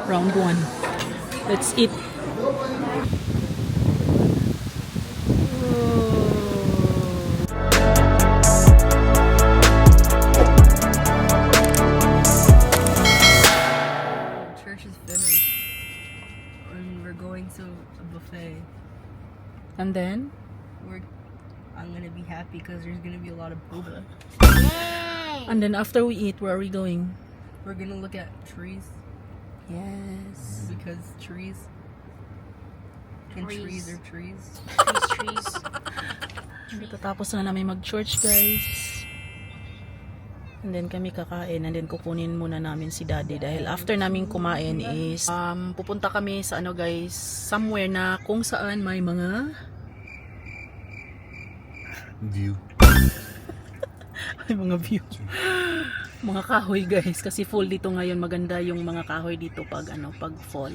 Round 1. Let's eat. Church is finished. And we're going to a buffet. And then, I'm gonna be happy because there's gonna be a lot of boba. after we eat, where are we going? We're gonna look at trees Yes. because trees and trees are trees. Trees. Tatapos na namin mag-church, guys. And then kami kakain, and then kukunin muna namin si Daddy dahil after namin kumain is pupunta kami sa ano, guys, somewhere na kung saan may mga view. may mga view. Mga kahoy, guys, kasi fall dito ngayon. Maganda yung mga kahoy dito pag pag fall.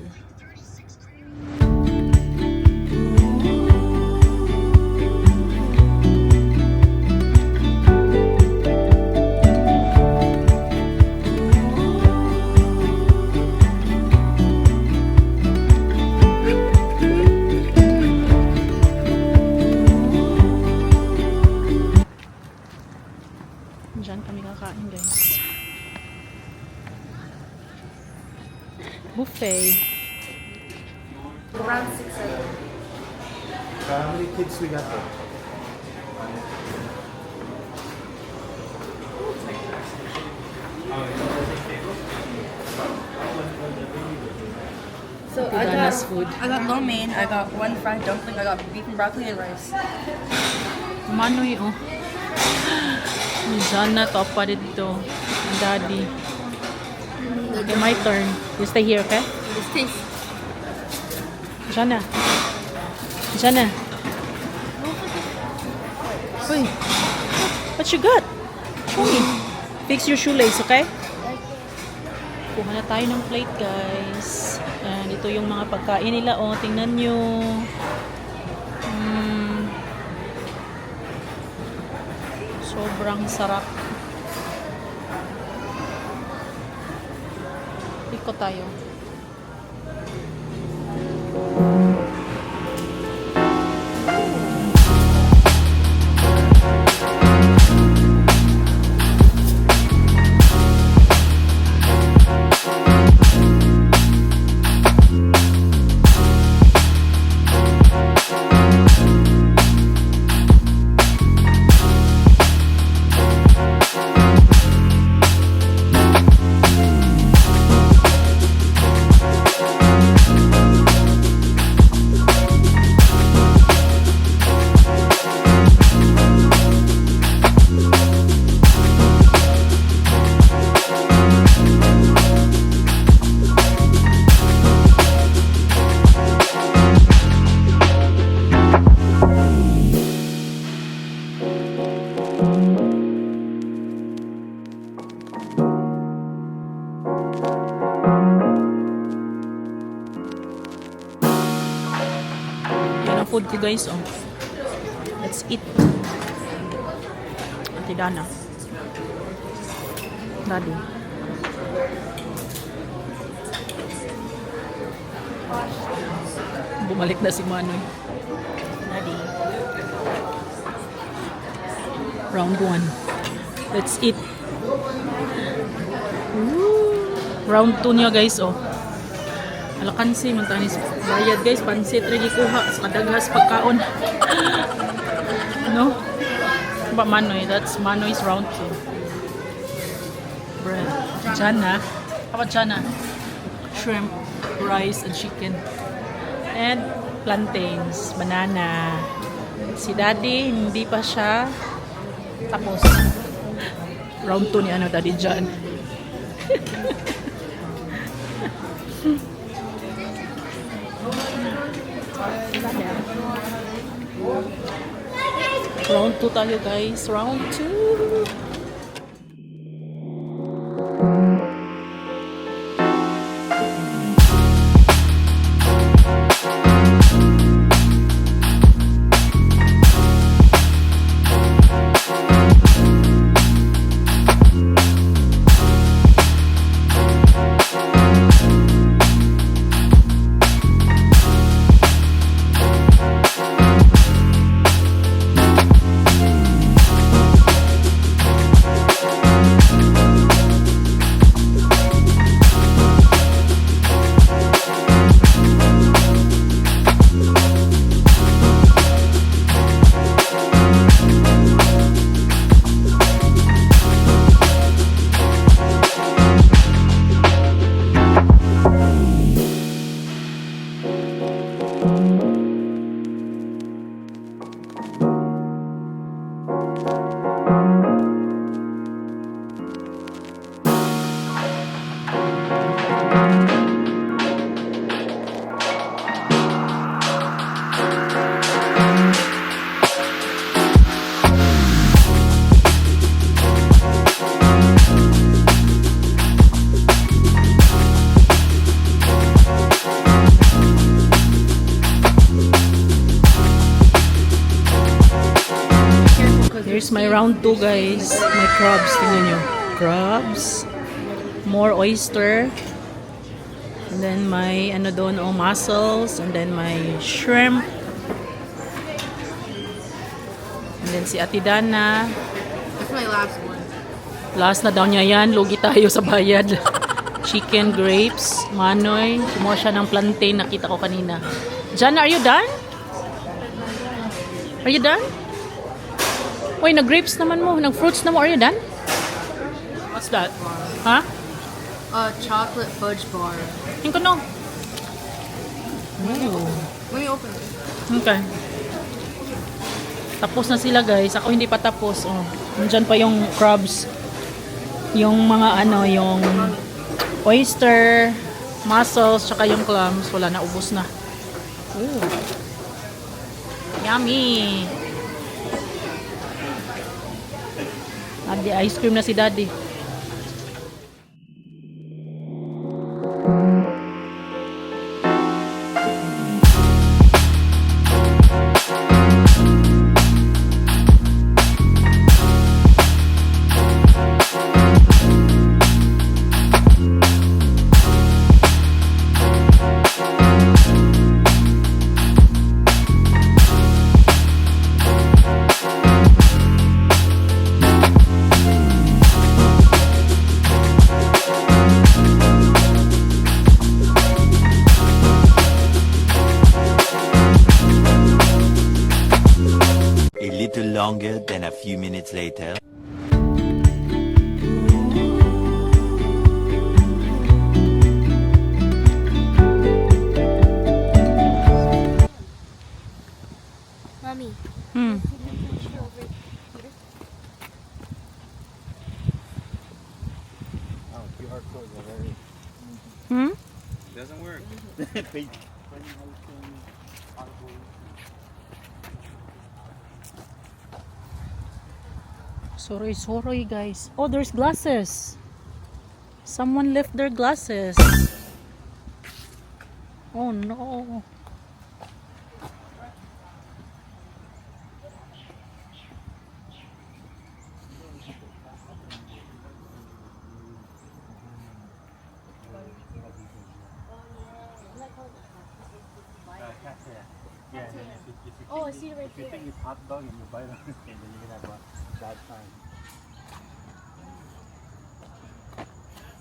Diyan kami kakain, guys. Buffet. Around 6 How many kids we got there? So Tidana's food. I got lo mein, I got one fried dumpling, I got beef and broccoli and rice. Manoy, oh. Jana, top pa dito. Ang Daddy. Okay, my turn. You stay here, okay? This tastes. Jana. Jana. Uy. What you got? Show me. Fix your shoelace, okay? Kuha na tayo ng plate, guys. Ayan, dito yung mga pagkain nila, oh. Tingnan nyo. Sobrang sarap. Ikot tayo. Food ko, guys, oh. Let's eat. Ate Dana. Daddy. Bumalik na si Manoy. Daddy. Round 1. Let's eat. Round 2 niya, guys, oh. Alakansi, mantanis bayad, guys. Pansit, ready kuha sa kadaghas pagkaon. No? Ba Manoy? That's Manoy's round 2. Bread. Jana. How about Jana? Shrimp, rice, and chicken. And plantains, banana. Si Daddy, hindi pa siya tapos. Round 2 ni Daddy John. Round 2 tayo, guys. Round 2. may round 2 guys. May crabs, tingnan nyo. Crabs. More oyster. And then may ano doon, mussels. And then may shrimp. And then si Ate Dana. That's my last one. Last na daw niya yan. Lugi tayo sa bayad. Chicken, grapes, manoy. Kumuha siya ng plantain. Nakita ko kanina. Jana, are you done? Are you done? Uy, nag-grapes naman mo. Nag-fruits naman. Are you done? What's that? Ha? Chocolate fudge bar. Tingko no. Let me open it. Okay. Tapos na sila guys. Ako hindi pa tapos. Oh. Nandyan pa yung crabs. Yung mga ano, yung oyster, mussels, tsaka yung clams. Wala na, ubos na. Ooh. Yummy! Daddy, ice cream na si Daddy. A little longer than a few minutes later. Mommy, Hmm. Oh, QR codes are very. Hmm? Doesn't work. Sorry guys. Oh, there's glasses. Someone left their glasses. Oh no. oh, I see it right If you there. think it's hot dog and you bite on it, then you're gonna have a bad time.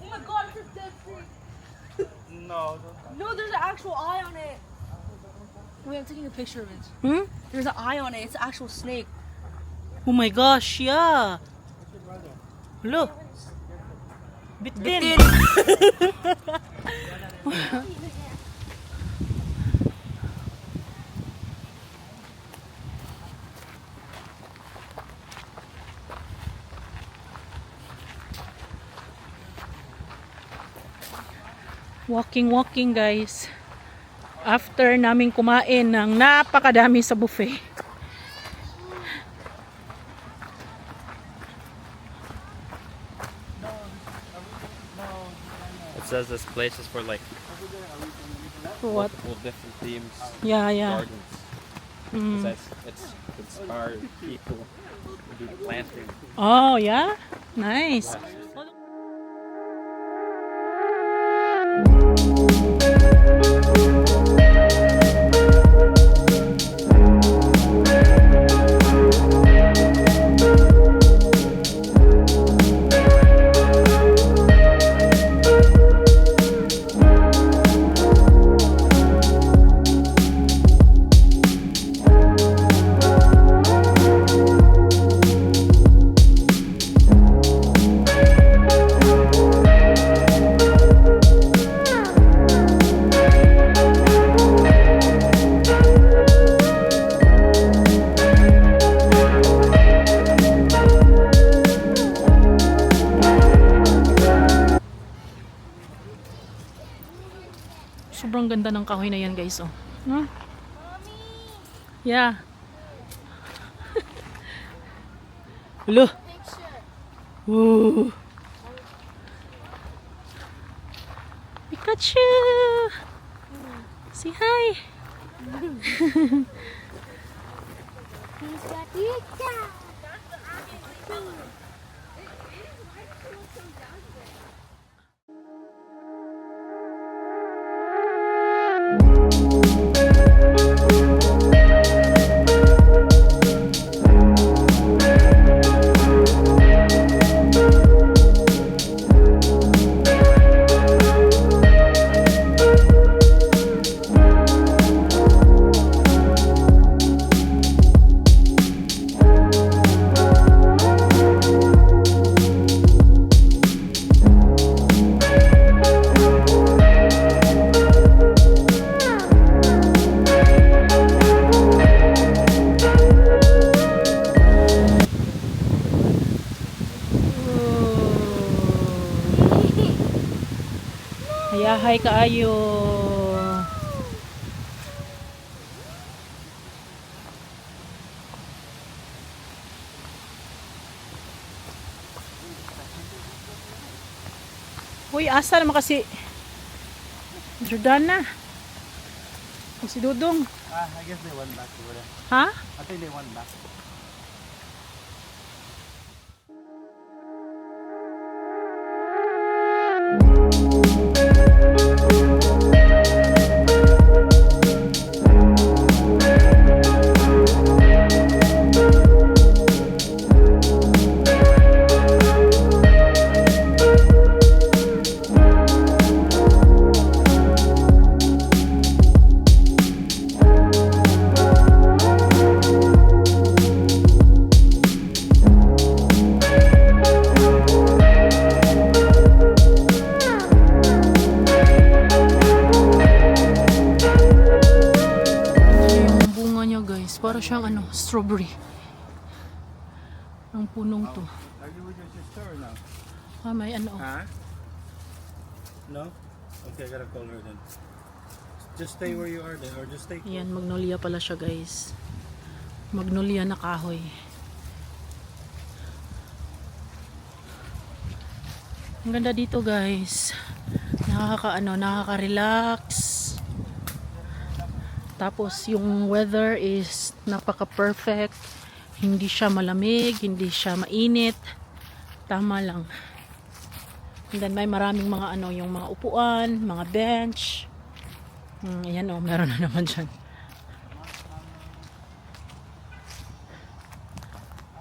Oh my god, it's a dead fish. No, don't. No, there's an actual eye on it. Wait, I'm taking a picture of it. Hmm? There's an eye on it. It's an actual snake. Oh my gosh, yeah. Look. Bit din. Walking guys. After namin kumain ng napakadami sa buffet. It says this place is for like What? multiple different themes, Yeah. gardens. It Mm. says it's inspired people to do planting. Oh, yeah? Nice. Sobrang ganda ng kahoy na yan, guys. Oh. Huh? Yeah. Hello. Ooh. Pikachu. Say hi. He's got Pika. Hayahay kaayo. Uy, asa naman kasi Jordana. O si Dudong. I guess they went back over there. Ha? I think they went back. Yung bunga niya guys, para siyang ano, strawberry. Ang punong to. Are you with your sister or no? Ah, may ano. Huh? No? Okay, I gotta call her then. Just stay where you are then, or just stay close. Ayan, magnolia pala siya guys. Magnolia na kahoy. Ang ganda dito guys. Nakaka-relax. Tapos yung weather is napaka-perfect. Hindi siya malamig, hindi siya mainit. Tama lang. And then may maraming mga ano, yung mga upuan, mga bench. Ayan o, meron na naman dyan.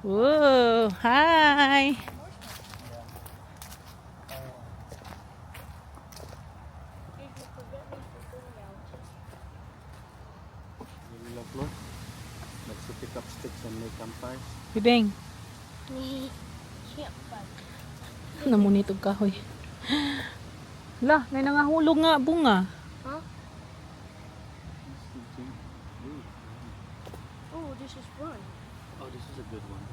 Whoa! Hi! Maybe look close. Let's go pick up sticks and make campfires. Bibeng, Can't find. namunitog kahoy. La, may nangahulog nga bunga. Oh, this is fun. Oh, this is a good one.